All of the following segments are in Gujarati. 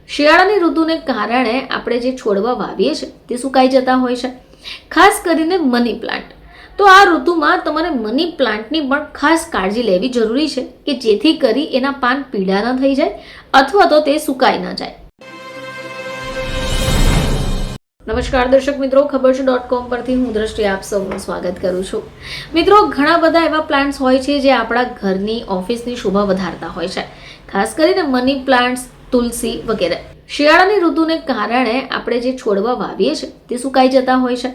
શિયાળાની ઋતુને કારણે આપણે જે છોડવા વાવીએ છીએ તે સુકાઈ જતા હોય છે, ખાસ કરીને મની પ્લાન્ટ. તો આ ઋતુમાં તમારે મની પ્લાન્ટની પણ ખાસ કાળજી લેવી જરૂરી છે કે જેથી કરી એના પાન પીળા ન થઈ જાય અથવા તો તે સુકાઈ ન જાય. નમસ્કાર દર્શક મિત્રો, ખબર છે .com પરથી હું દ્રષ્ટિ આપ સૌનું સ્વાગત કરું છું. મિત્રો, ઘણા બધા એવા પ્લાન્ટ્સ હોય છે જે આપણા ઘરની ઓફિસની શોભા વધારતા હોય છે, ખાસ કરીને મની પ્લાન્ટ્સ, તુલસી વગેરે. શિયાળાની ઋતુને કારણે આપણે જે છોડવા વાવીએ છીએ તે સુકાઈ જતા હોય છે,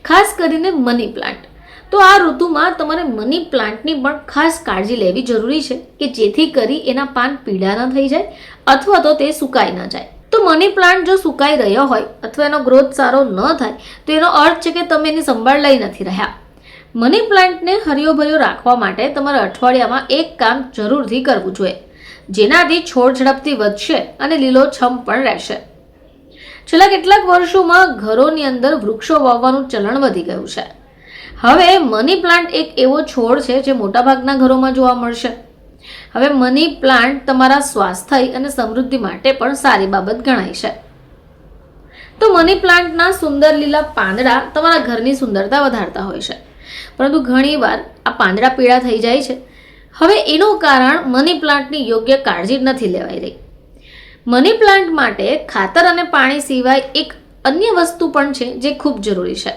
ખાસ કરીને મની પ્લાન્ટ. તો આ ઋતુમાં તમારે મની પ્લાન્ટની પણ ખાસ કાળજી લેવી જરૂરી છે કે જેથી કરી એના પાન પીળા ન થઈ જાય અથવા તો તે સુકાઈ ન જાય. તો મની પ્લાન્ટ જો સુકાઈ રહ્યો હોય અથવા એનો ગ્રોથ સારો ન થાય તો એનો અર્થ છે કે તમે એની સંભાળ લઈ નથી રહ્યા. મની પ્લાન્ટને હરિયો ભર્યો રાખવા માટે તમારે અઠવાડિયામાં એક કામ જરૂરથી કરવું જોઈએ, જેનાથી છોડ ઝડપથી વધશે અને લીલોછમ પણ રહેશે. છેલ્લા કેટલાક વર્ષોમાં ઘરોની અંદર વૃક્ષો વાવવાનું ચલણ વધી ગયું છે. હવે મની પ્લાન્ટ એક એવો છોડ છે જે મોટાભાગના ઘરોમાં જોવા મળશે. હવે મની પ્લાન્ટ તમારા સ્વાસ્થ્ય અને સમૃદ્ધિ માટે પણ સારી બાબત ગણાય છે. તો મની પ્લાન્ટના સુંદર લીલા પાંદડા તમારા ઘરની સુંદરતા વધારતા હોય છે, પરંતુ ઘણીવાર આ પાંદડા પીળા થઈ જાય છે. હવે એનું કારણ મની પ્લાન્ટની યોગ્ય કાળજી નથી લેવાઈ રહી. મની પ્લાન્ટ માટે ખાતર અને પાણી સિવાય એક અન્ય વસ્તુ પણ છે જે ખૂબ જરૂરી છે.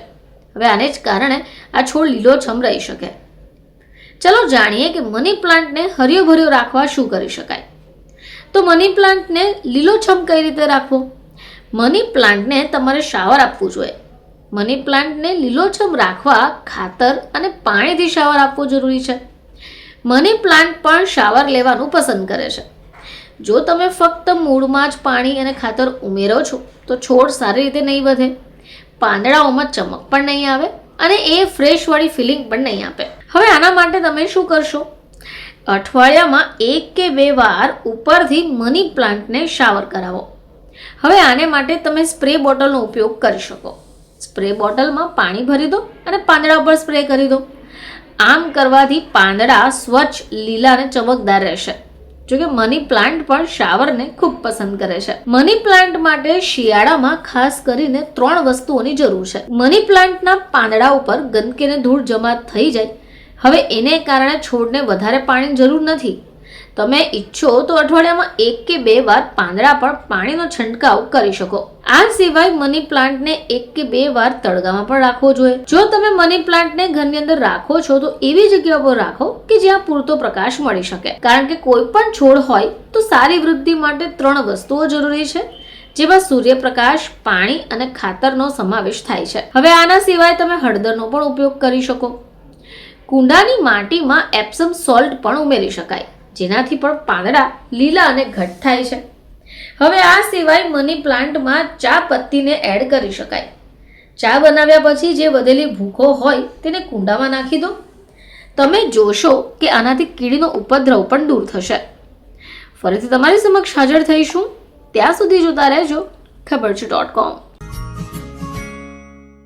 હવે આને જ કારણે આ છોડ લીલોછમ રહી શકે. ચલો જાણીએ કે મની પ્લાન્ટને હરિયો ભર્યો રાખવા શું કરી શકાય. તો મની પ્લાન્ટને લીલોછમ કઈ રીતે રાખવો? મની પ્લાન્ટને તમારે શાવર આપવું જોઈએ. મની પ્લાન્ટને લીલોછમ રાખવા ખાતર અને પાણીથી શાવર આપવું જરૂરી છે. મની પ્લાન્ટ પણ શાવર લેવાનું પસંદ કરે છે. જો તમે ફક્ત મૂળમાં જ પાણી અને ખાતર ઉમેરો છો તો છોડ સારી રીતે નહીં વધે, પાંદડાઓમાં ચમક પણ નહીં આવે અને એ ફ્રેશ વાળી ફિલિંગ પણ નહીં આપે. હવે આના માટે તમે શું કરશો? અઠવાડિયામાં 1 કે 2 વાર ઉપરથી મની પ્લાન્ટને શાવર કરાવો. હવે આને માટે તમે સ્પ્રે બોટલનો ઉપયોગ કરી શકો. સ્પ્રે બોટલમાં પાણી ભરી દો અને પાંદડા પર સ્પ્રે કરી દો. આમ કરવાથી પાંદડા સ્વચ્છ, લીલા અને ચમકદાર રહેશે. જોકે મની પ્લાન્ટ પણ શાવરને ખૂબ પસંદ કરે છે. મની પ્લાન્ટ માટે શિયાળામાં ખાસ કરીને 3 વસ્તુઓની જરૂર છે. મની પ્લાન્ટના પાંદડા ઉપર ગંદકી અને ધૂળ જમા થઈ જાય. હવે એને કારણે છોડને વધારે પાણીની જરૂર નથી. તમે ઈચ્છો તો અઠવાડિયામાં 1 કે 2 વાર પાંદડા પર પાણીનો છંટકાવ કરી શકો. આ સિવાય મની પ્લાન્ટને 1 કે 2 વાર તડકામાં પણ રાખવો જોઈએ. જો તમે મની પ્લાન્ટને ઘરની અંદર રાખો છો તો એવી જગ્યા પર રાખો કે જ્યાં પૂરતો પ્રકાશ મળી શકે, કારણ કે કોઈ પણ છોડ હોય તો સારી વૃદ્ધિ માટે 3 વસ્તુઓ જરૂરી છે, જેમાં સૂર્યપ્રકાશ, પાણી અને ખાતરનો સમાવેશ થાય છે. હવે આના સિવાય તમે હળદરનો પણ ઉપયોગ કરી શકો. કુંડાની માટીમાં એપ્સમ સોલ્ટ પણ ઉમેરી શકાય, જેનાથી પણ પાંદડા લીલા અને ઘટ થાય છે. હવે આ સિવાય મની પ્લાન્ટમાં ચા પત્તીને એડ કરી શકાય. ચા બનાવ્યા પછી જે વધેલી ભૂકો હોય તેને કુંડામાં નાખી દો. તમે જોશો કે આનાથી કીડીનો ઉપદ્રવ પણ દૂર થશે. ફરીથી તમારી સમક્ષ હાજર થઈશું. ત્યાં સુધી જોતા રહેજો ખબર છે .com.